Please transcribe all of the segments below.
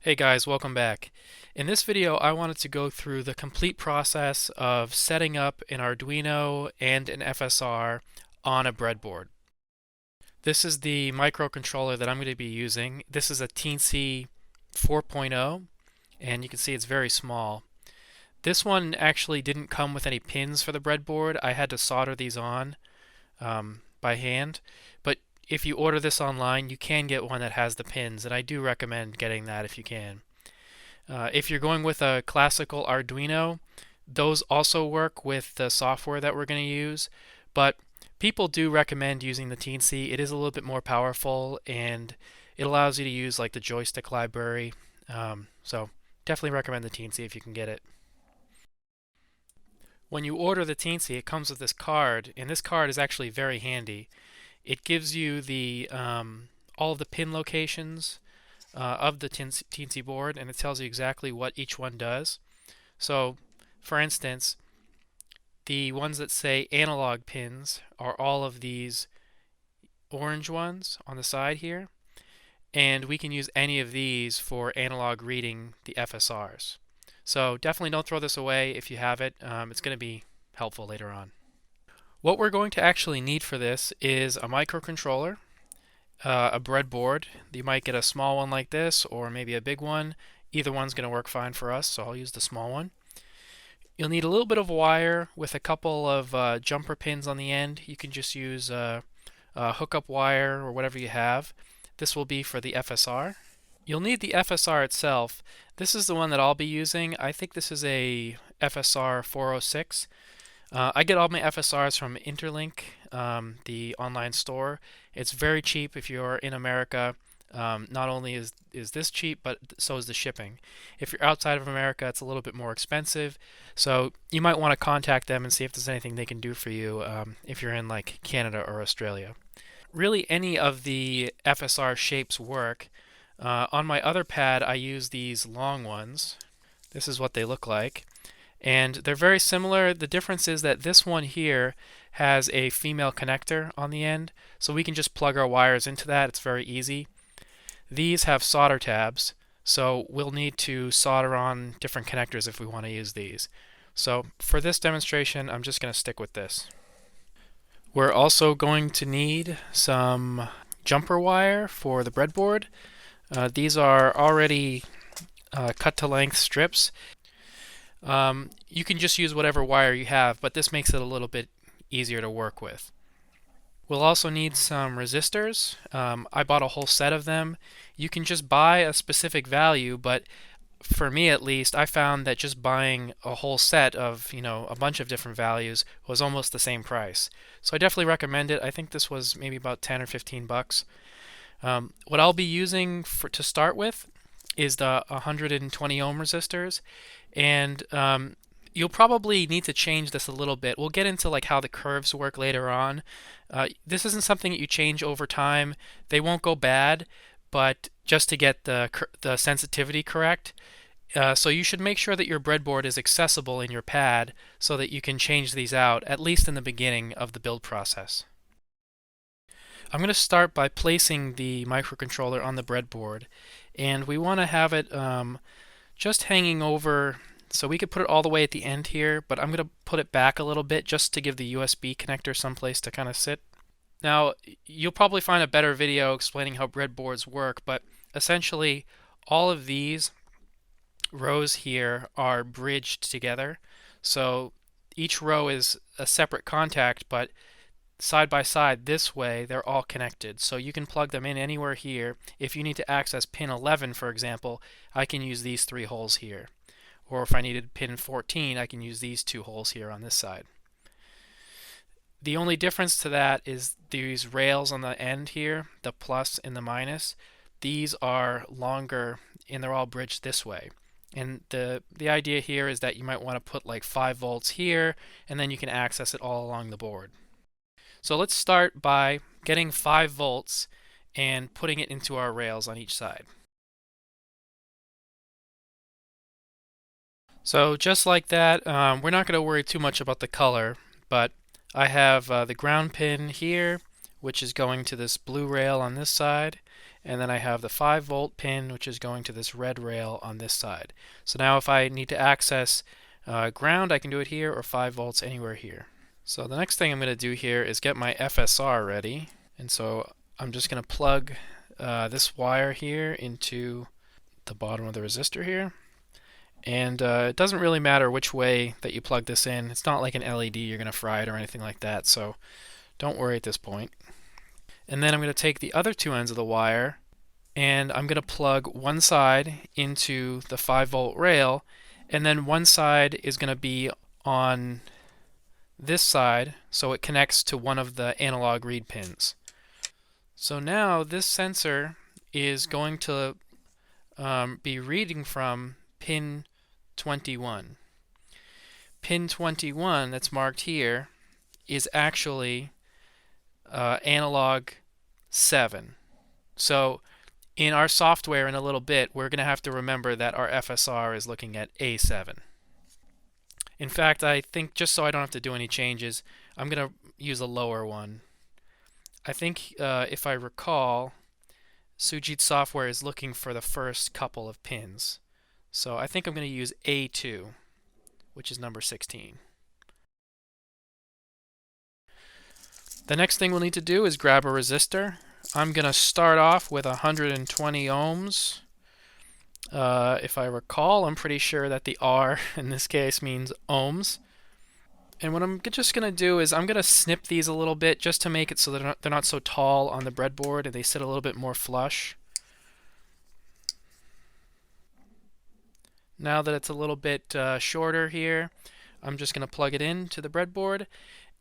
Hey guys, welcome back. In this video, I wanted to go through the complete process of setting up an Arduino and an FSR on a breadboard. This is the microcontroller that I'm going to be using. This is a teensy 4.0, and you can see it's very small. This one actually didn't come with any pins for the breadboard. I had to solder these on by hand, but if you order this online, you can get one that has the pins, and I do recommend getting that if you can. If you're going with a classical Arduino, those also work with the software that we're going to use, but people do recommend using the teensy. It is a little bit more powerful and it allows you to use like the joystick library. So definitely recommend the teensy if you can get it. When you order the teensy, it comes with this card, and this card is actually very handy. It gives you the all of the pin locations of the teensy board, and it tells you exactly what each one does. So, for instance, the ones that say analog pins are all of these orange ones on the side here, and we can use any of these for analog reading the FSRs. So definitely don't throw this away if you have it. It's going to be helpful later on. What we're going to actually need for this is a microcontroller, a breadboard. You might get a small one like this or maybe a big one. Either one's going to work fine for us, so I'll use the small one. You'll need a little bit of wire with a couple of jumper pins on the end. You can just use hookup wire or whatever you have. This will be for the FSR. You'll need the FSR itself. This is the one that I'll be using. I think this is a FSR 406. I get all my FSRs from Interlink, the online store. It's very cheap if you're in America. Not only is this cheap, but so is the shipping. If you're outside of America, it's a little bit more expensive. So you might want to contact them and see if there's anything they can do for you if you're in like Canada or Australia. Really, any of the FSR shapes work. On my other pad, I use these long ones. This is what they look like. And they're very similar. The difference is that this one here has a female connector on the end, so we can just plug our wires into that. It's very easy. These have solder tabs, so we'll need to solder on different connectors if we want to use these. So for this demonstration, I'm just going to stick with this. We're also going to need some jumper wire for the breadboard. These are already cut to length strips. You can just use whatever wire you have, but this makes it a little bit easier to work with. We'll also need some resistors. I bought a whole set of them. You can just buy a specific value, but for me at least, I found that just buying a whole set of, a bunch of different values was almost the same price. So I definitely recommend it. I think this was maybe about 10 or 15 bucks. What I'll be using to start with is the 120 ohm resistors, and you'll probably need to change this a little bit. We'll get into like how the curves work later on. This isn't something that you change over time. They won't go bad, but just to get the sensitivity correct. So you should make sure that your breadboard is accessible in your pad so that you can change these out, at least in the beginning of the build process. I'm going to start by placing the microcontroller on the breadboard, and we want to have it just hanging over, so we could put it all the way at the end here, but I'm going to put it back a little bit just to give the USB connector someplace to kind of sit. Now, you'll probably find a better video explaining how breadboards work, but essentially all of these rows here are bridged together. So each row is a separate contact, but side by side this way they're all connected, so you can plug them in anywhere here. If you need to access pin 11, for example, I can use these three holes here, or if I needed pin 14, I can use these two holes here on this side. The only difference to that is these rails on the end here, the plus and the minus. These are longer and they're all bridged this way. And the idea here is that you might want to put like 5 volts here, and then you can access it all along the board. So let's start by getting 5 volts and putting it into our rails on each side. So just like that, we're not going to worry too much about the color, but I have the ground pin here, which is going to this blue rail on this side, and then I have the 5-volt pin, which is going to this red rail on this side. So now if I need to access ground, I can do it here, or 5 volts anywhere here. So the next thing I'm going to do here is get my FSR ready. And so I'm just going to plug this wire here into the bottom of the resistor here. And it doesn't really matter which way that you plug this in. It's not like an LED you're going to fry it or anything like that, so don't worry at this point. And then I'm going to take the other two ends of the wire and I'm going to plug one side into the 5-volt rail, and then one side is going to be on this side so it connects to one of the analog read pins. So now this sensor is going to be reading from pin 21. Pin 21 that's marked here is actually analog 7. So in our software in a little bit, we're going to have to remember that our FSR is looking at A7. In fact, I think just so I don't have to do any changes, I'm going to use a lower one. I think if I recall, Sujit's software is looking for the first couple of pins. So I think I'm going to use A2, which is number 16. The next thing we'll need to do is grab a resistor. I'm going to start off with 120 ohms. If I recall, I'm pretty sure that the R in this case means ohms. And what I'm just going to do is I'm going to snip these a little bit just to make it so they're not so tall on the breadboard and they sit a little bit more flush. Now that it's a little bit shorter here, I'm just going to plug it into the breadboard.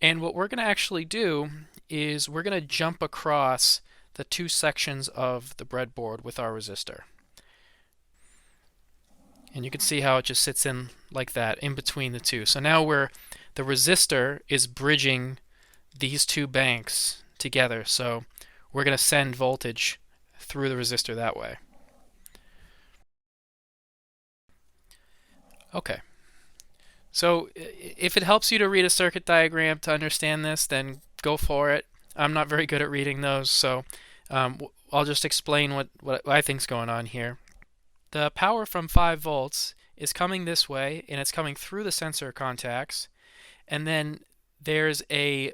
And what we're going to actually do is we're going to jump across the two sections of the breadboard with our resistor. And you can see how it just sits in like that in between the two. So now the resistor is bridging these two banks together. So we're going to send voltage through the resistor that way. Okay. So if it helps you to read a circuit diagram to understand this, then go for it. I'm not very good at reading those, so I'll just explain what I think's going on here. The power from 5 volts is coming this way, and it's coming through the sensor contacts, and then there's a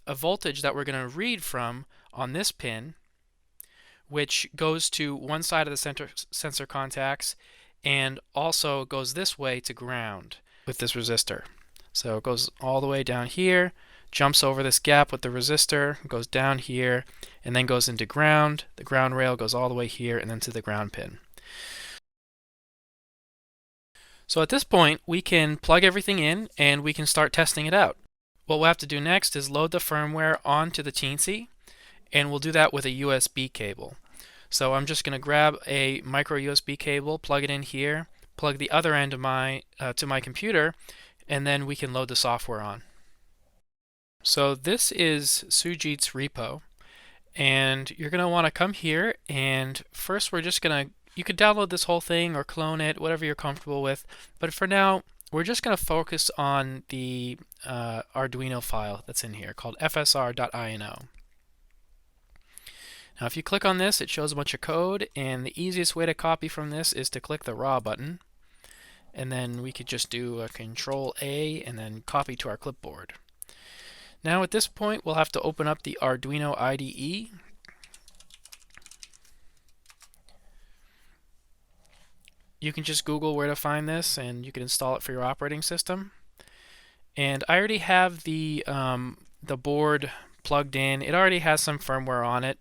voltage that we're going to read from on this pin, which goes to one side of the sensor contacts and also goes this way to ground with this resistor. So it goes all the way down here, jumps over this gap with the resistor, goes down here, and then goes into ground. The ground rail goes all the way here and then to the ground pin. So at this point, we can plug everything in and we can start testing it out. What we'll have to do next is load the firmware onto the teensy, and we'll do that with a USB cable. So I'm just going to grab a micro USB cable, plug it in here, plug the other end of to my computer, and then we can load the software on. So this is Sujit's repo, and you're going to want to come here, and first we're just going to, you could download this whole thing or clone it, whatever you're comfortable with, but for now we're just going to focus on the Arduino file that's in here called fsr.ino. Now if you click on this, it shows a bunch of code, and the easiest way to copy from this is to click the raw button, and then we could just do a Control A and then copy to our clipboard. Now at this point we'll have to open up the Arduino IDE. You can just Google where to find this and you can install it for your operating system. And I already have the board plugged in. It already has some firmware on it.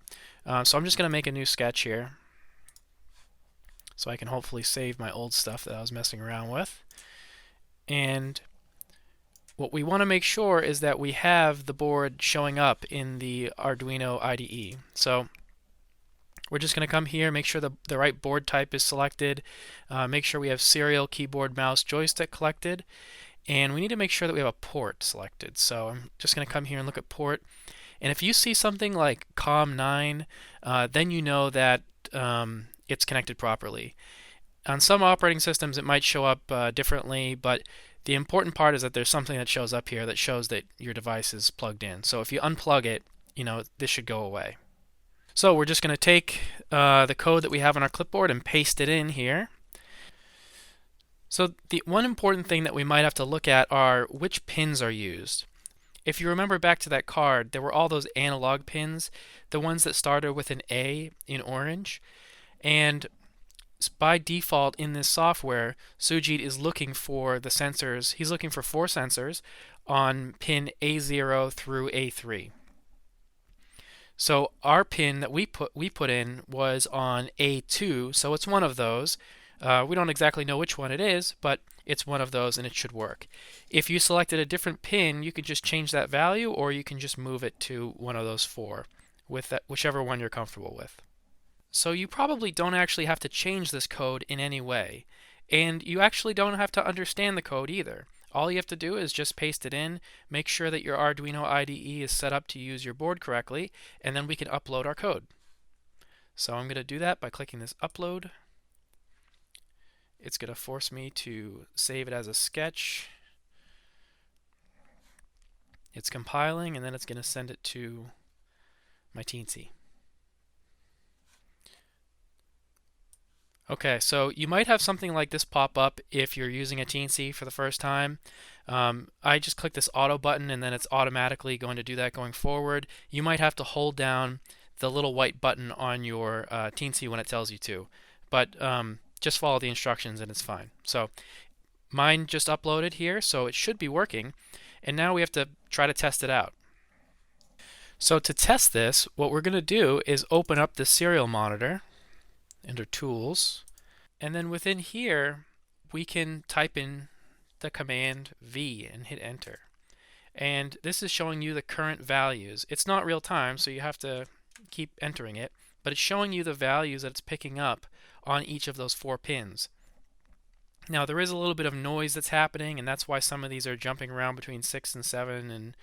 So I'm just going to make a new sketch here so I can hopefully save my old stuff that I was messing around with. And what we want to make sure is that we have the board showing up in the Arduino IDE. So we're just going to come here, make sure the right board type is selected, make sure we have serial keyboard mouse joystick selected, and we need to make sure that we have a port selected. So I'm just going to come here and look at port. And if you see something like COM9, then you know that it's connected properly. On some operating systems it might show up differently, but the important part is that there's something that shows up here that shows that your device is plugged in. So if you unplug it, this should go away. So we're just going to take the code that we have on our clipboard and paste it in here. So the one important thing that we might have to look at are which pins are used. If you remember back to that card, there were all those analog pins, the ones that started with an A in orange. And by default in this software, Sujit is looking for the sensors. He's looking for 4 sensors on pin A0 through A3. So our pin that we put in was on A2, so it's one of those. We don't exactly know which one it is, but it's one of those and it should work. If you selected a different pin, you could just change that value, or you can just move it to one of those 4, with that, whichever one you're comfortable with. So you probably don't actually have to change this code in any way. And you actually don't have to understand the code either. All you have to do is just paste it in, make sure that your Arduino IDE is set up to use your board correctly, and then we can upload our code. So I'm going to do that by clicking this upload. It's going to force me to save it as a sketch. It's compiling, and then it's going to send it to my teensy. Okay, so you might have something like this pop up if you're using a teensy for the first time. I just click this auto button and then it's automatically going to do that going forward. You might have to hold down the little white button on your teensy when it tells you to, but just follow the instructions and it's fine. So mine just uploaded here, so it should be working, and now we have to try to test it out. So to test this, what we're going to do is open up the serial monitor under Tools, and then within here we can type in the command V and hit enter. And this is showing you the current values. It's not real time, so you have to keep entering it, but it's showing you the values that it's picking up on each of those 4 pins. Now there is a little bit of noise that's happening, and that's why some of these are jumping around between 6 and 7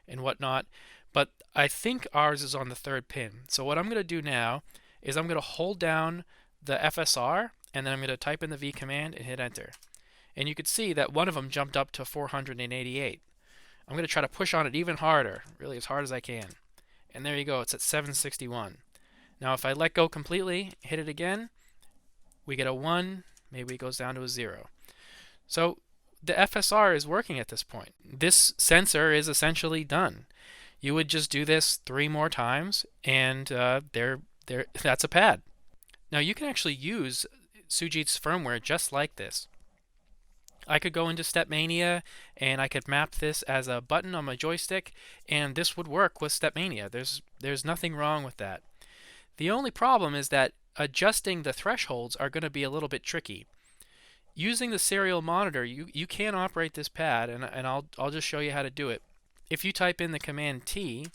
and whatnot, but I think ours is on the 3rd pin. So what I'm going to do now is I'm going to hold down the FSR, and then I'm going to type in the V command and hit enter. And you can see that one of them jumped up to 488. I'm going to try to push on it even harder, really as hard as I can. And there you go, it's at 761. Now if I let go completely, hit it again, we get a 1, maybe it goes down to a 0. So the FSR is working at this point. This sensor is essentially done. You would just do this 3 more times, and that's a pad. Now you can actually use Sujit's firmware just like this. I could go into Stepmania and I could map this as a button on my joystick, and this would work with Stepmania. There's nothing wrong with that. The only problem is that adjusting the thresholds are going to be a little bit tricky. Using the serial monitor, you can operate this pad, and I'll just show you how to do it. If you type in the command T,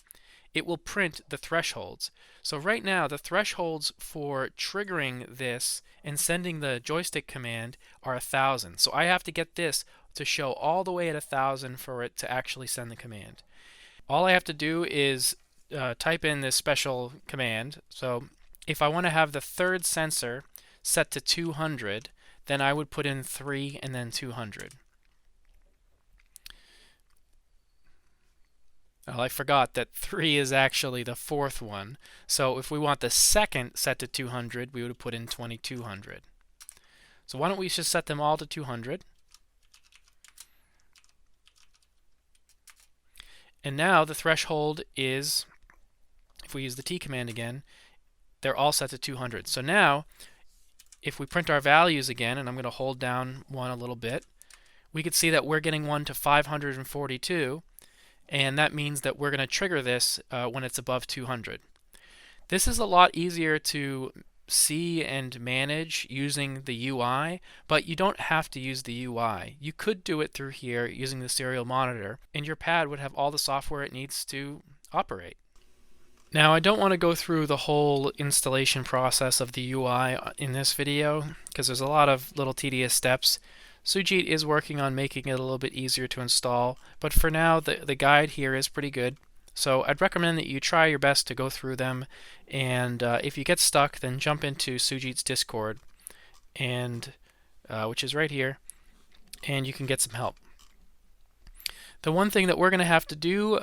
it will print the thresholds. So right now the thresholds for triggering this and sending the joystick command are 1,000. So I have to get this to show all the way at 1,000 for it to actually send the command. All I have to do is type in this special command. So if I want to have the 3rd sensor set to 200, then I would put in 3 and then 200. Well, I forgot that 3 is actually the 4th one. So if we want the 2nd set to 200, we would put in 2200. So why don't we just set them all to 200? And now the threshold is, if we use the T command again, they're all set to 200. So now, if we print our values again, and I'm going to hold down 1 a little bit, we could see that we're getting 1 to 542. And that means that we're going to trigger this when it's above 200. This is a lot easier to see and manage using the UI, but you don't have to use the UI. You could do it through here using the serial monitor, and your pad would have all the software it needs to operate. Now I don't want to go through the whole installation process of the UI in this video because there's a lot of little tedious steps. Sujit is working on making it a little bit easier to install, but for now the guide here is pretty good. So I'd recommend that you try your best to go through them, and if you get stuck, then jump into Sujit's Discord, and which is right here, and you can get some help. The one thing that we're going to have to do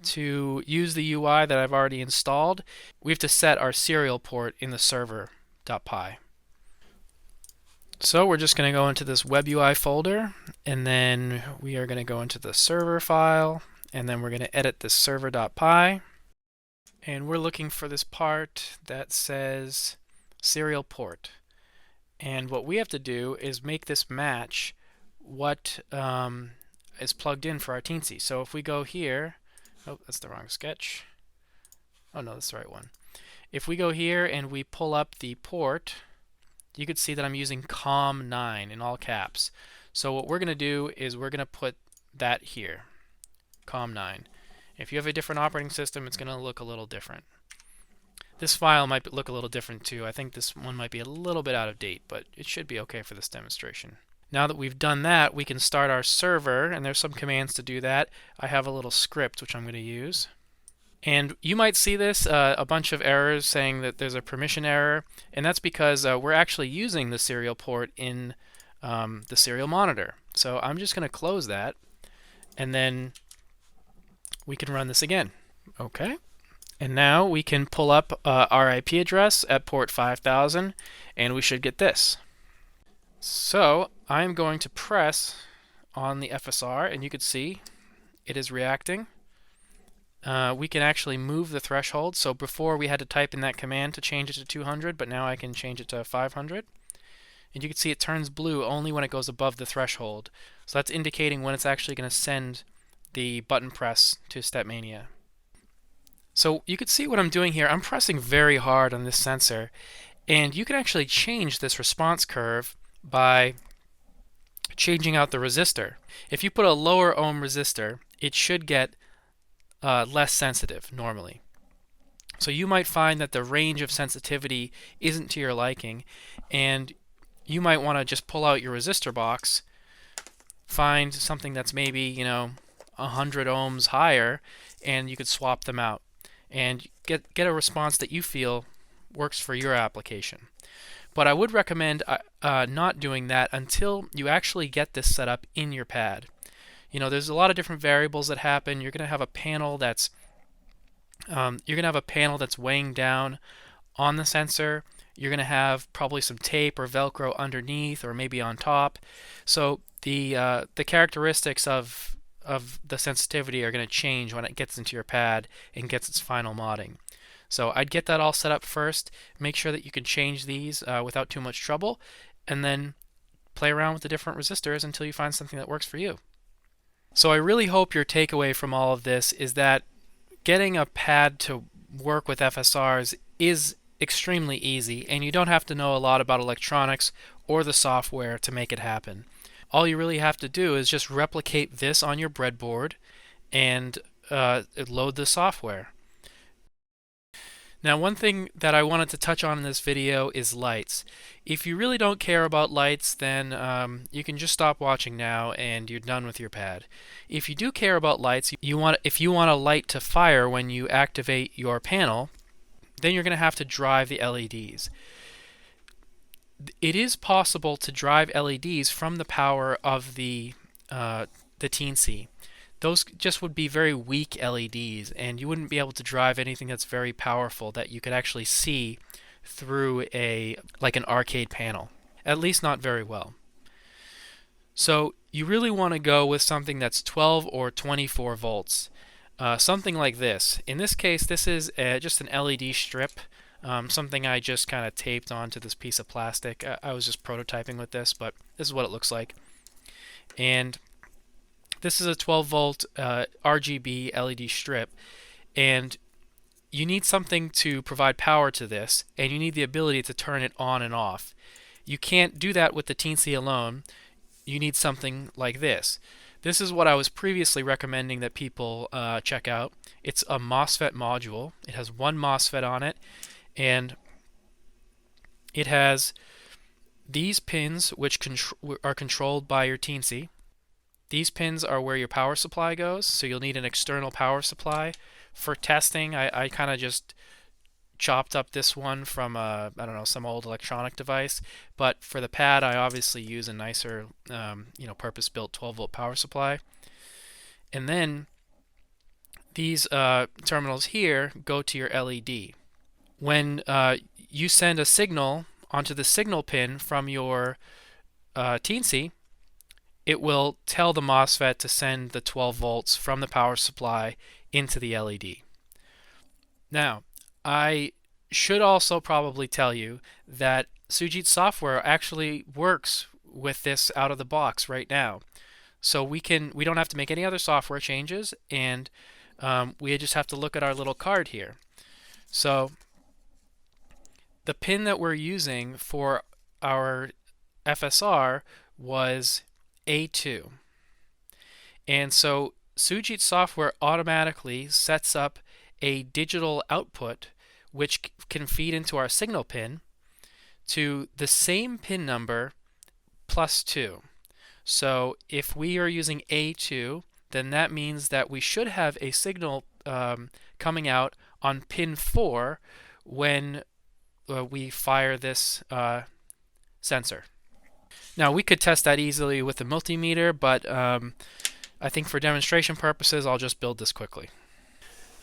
to use the UI that I've already installed, we have to set our serial port in the server.py. So we're just going to go into this web UI folder, and then we are going to go into the server file, and then we're going to edit this server.py, and we're looking for this part that says serial port. And what we have to do is make this match what is plugged in for our teensy. So if we go here, oh, that's the wrong sketch. Oh no, that's the right one. If we go here and we pull up the port, you could see that I'm using COM9 in all caps. So what we're going to do is we're going to put that here, COM9. If you have a different operating system, it's going to look a little different. This file might look a little different too. I think this one might be a little bit out of date, but it should be okay for this demonstration. Now that we've done that, we can start our server, and there's some commands to do that. I have a little script which I'm going to use. And you might see this, a bunch of errors saying that there's a permission error, and that's because we're actually using the serial port in the serial monitor. So I'm just going to close that, and then we can run this again. Okay. And now we can pull up our IP address at port 5000, and we should get this. So I'm going to press on the FSR, and you can see it is reacting. We can actually move the threshold. So before we had to type in that command to change it to 200, but now I can change it to 500. And you can see it turns blue only when it goes above the threshold. So that's indicating when it's actually going to send the button press to Stepmania. So you can see what I'm doing here. I'm pressing very hard on this sensor, and you can actually change this response curve by changing out the resistor. If you put a lower ohm resistor, it should get less sensitive normally. So you might find that the range of sensitivity isn't to your liking, and you might want to just pull out your resistor box, find something that's maybe 100 ohms higher, and you could swap them out and get a response that you feel works for your application. But I would recommend not doing that until you actually get this set up in your pad. There's a lot of different variables that happen. You're going to have a panel that's weighing down on the sensor. You're going to have probably some tape or Velcro underneath, or maybe on top. So the characteristics of the sensitivity are going to change when it gets into your pad and gets its final modding. So I'd get that all set up first. Make sure that you can change these without too much trouble, and then play around with the different resistors until you find something that works for you. So I really hope your takeaway from all of this is that getting a pad to work with FSRs is extremely easy, and you don't have to know a lot about electronics or the software to make it happen. All you really have to do is just replicate this on your breadboard and load the software. Now, one thing that I wanted to touch on in this video is lights. If you really don't care about lights, then you can just stop watching now and you're done with your pad. If you do care about lights, if you want a light to fire when you activate your panel, then you're going to have to drive the LEDs. It is possible to drive LEDs from the power of the teensy. Those just would be very weak LEDs, and you wouldn't be able to drive anything that's very powerful that you could actually see through like an arcade panel. At least not very well. So you really want to go with something that's 12 or 24 volts. Something like this. In this case, this is just an LED strip, something I just kind of taped onto this piece of plastic. I was just prototyping with this, but this is what it looks like. And this is a 12 volt RGB LED strip, and you need something to provide power to this, and you need the ability to turn it on and off. You can't do that with the teensy alone. You need something like this. This is what I was previously recommending that people check out. It's a MOSFET module. It has one MOSFET on it, and it has these pins which are controlled by your teensy. These pins are where your power supply goes, so you'll need an external power supply. For testing, I kind of just chopped up this one from I don't know, some old electronic device, but for the pad I obviously use a nicer purpose-built 12 volt power supply. And then These terminals here go to your LED. When you send a signal onto the signal pin from your teensy, it will tell the MOSFET to send the 12 volts from the power supply into the LED. Now, I should also probably tell you that Sujit's software actually works with this out of the box right now. So we don't have to make any other software changes, and we just have to look at our little card here. So the pin that we're using for our FSR was A2. And so Sujit software automatically sets up a digital output which can feed into our signal pin to the same pin number plus 2. So if we are using A2, then that means that we should have a signal coming out on pin 4 when we fire this sensor. Now we could test that easily with a multimeter, but I think for demonstration purposes I'll just build this quickly.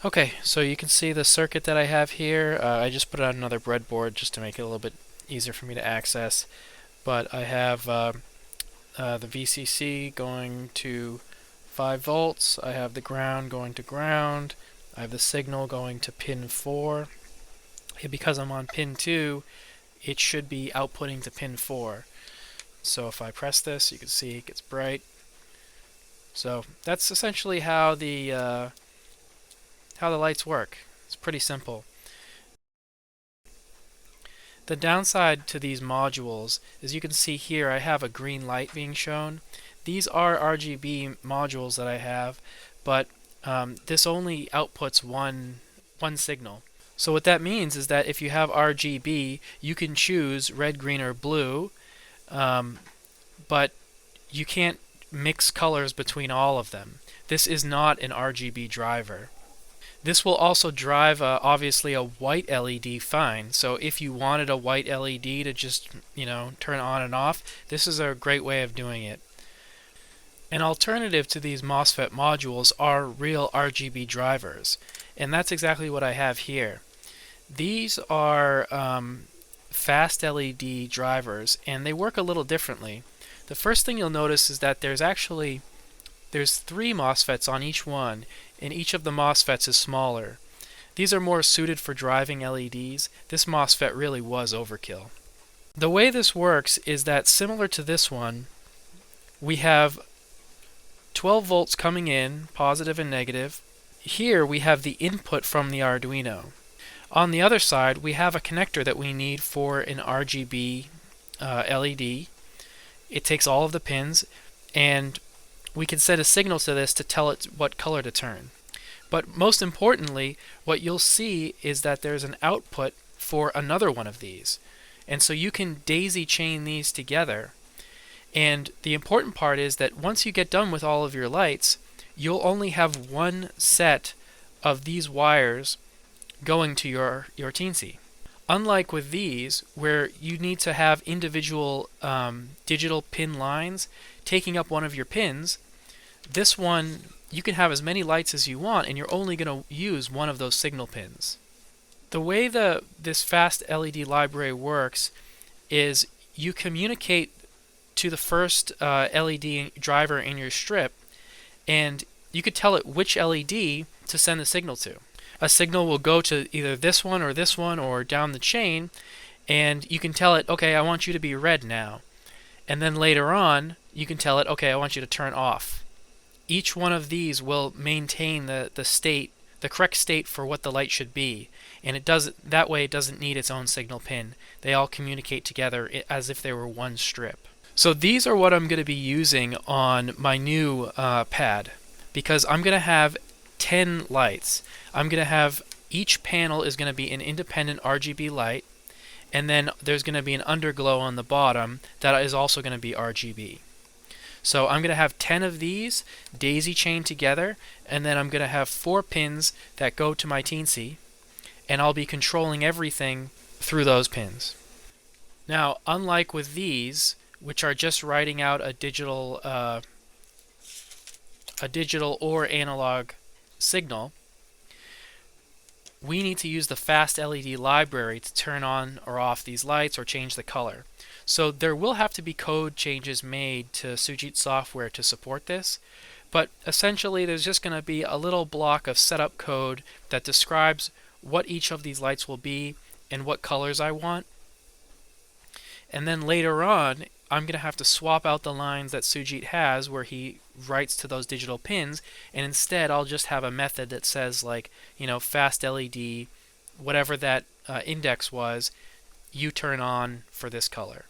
Okay, so you can see the circuit that I have here. I just put it on another breadboard just to make it a little bit easier for me to access. But I have the VCC going to 5 volts. I have the ground going to ground. I have the signal going to pin 4. And because I'm on pin 2, it should be outputting to pin 4. So if I press this, you can see it gets bright. So that's essentially how the lights work. It's pretty simple. The downside to these modules is you can see here I have a green light being shown. These are RGB modules that I have, but this only outputs one signal. So what that means is that if you have RGB, you can choose red, green, or blue, but you can't mix colors between all of them. This is not an RGB driver. This will also drive obviously a white LED fine. So if you wanted a white LED to just, turn on and off, this is a great way of doing it. An alternative to these MOSFET modules are real RGB drivers, and that's exactly what I have here. These are fast LED drivers, and they work a little differently. The first thing you'll notice is that there's 3 MOSFETs on each one, and each of the MOSFETs is smaller. These are more suited for driving LEDs. This MOSFET really was overkill. The way this works is that similar to this one, we have 12 volts coming in, positive and negative. Here we have the input from the Arduino. On the other side, we have a connector that we need for an RGB LED. It takes all of the pins, and we can send a signal to this to tell it what color to turn. But most importantly, what you'll see is that there's an output for another one of these. And so you can daisy chain these together. And the important part is that once you get done with all of your lights, you'll only have one set of these wires going to your teensy. Unlike with these, where you need to have individual digital pin lines taking up one of your pins, this one you can have as many lights as you want, and you're only going to use one of those signal pins. The way this fast LED library works is you communicate to the first LED driver in your strip, and you could tell it which LED to send the signal to. A signal will go to either this one or down the chain, and you can tell it, okay, I want you to be red now. And then later on, you can tell it, okay, I want you to turn off. Each one of these will maintain the correct state for what the light should be, and that way it doesn't need its own signal pin. They all communicate together as if they were one strip. So these are what I'm going to be using on my new pad, because I'm going to have 10 lights. I'm going to have each panel is going to be an independent RGB light, and then there's going to be an underglow on the bottom that is also going to be RGB. So I'm going to have 10 of these daisy chained together, and then I'm going to have 4 pins that go to my teensy, and I'll be controlling everything through those pins. Now, unlike with these, which are just writing out a digital or analog signal, we need to use the fast LED library to turn on or off these lights or change the color. So there will have to be code changes made to Sujit software to support this, but essentially there's just going to be a little block of setup code that describes what each of these lights will be and what colors I want. And then later on, I'm going to have to swap out the lines that Sujit has where he writes to those digital pins, and instead I'll just have a method that says, like, fast LED, whatever that index was, you turn on for this color.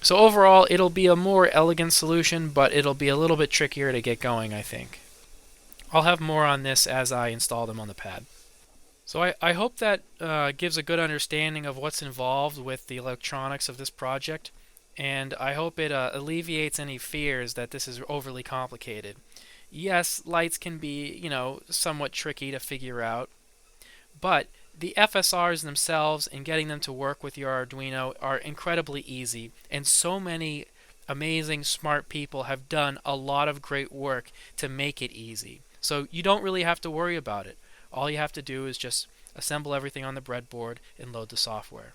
So overall, it'll be a more elegant solution, but it'll be a little bit trickier to get going, I think. I'll have more on this as I install them on the pad. So I hope that gives a good understanding of what's involved with the electronics of this project, and I hope it alleviates any fears that this is overly complicated. Yes, lights can be, somewhat tricky to figure out, but the FSRs themselves and getting them to work with your Arduino are incredibly easy, and so many amazing, smart people have done a lot of great work to make it easy. So you don't really have to worry about it. All you have to do is just assemble everything on the breadboard and load the software.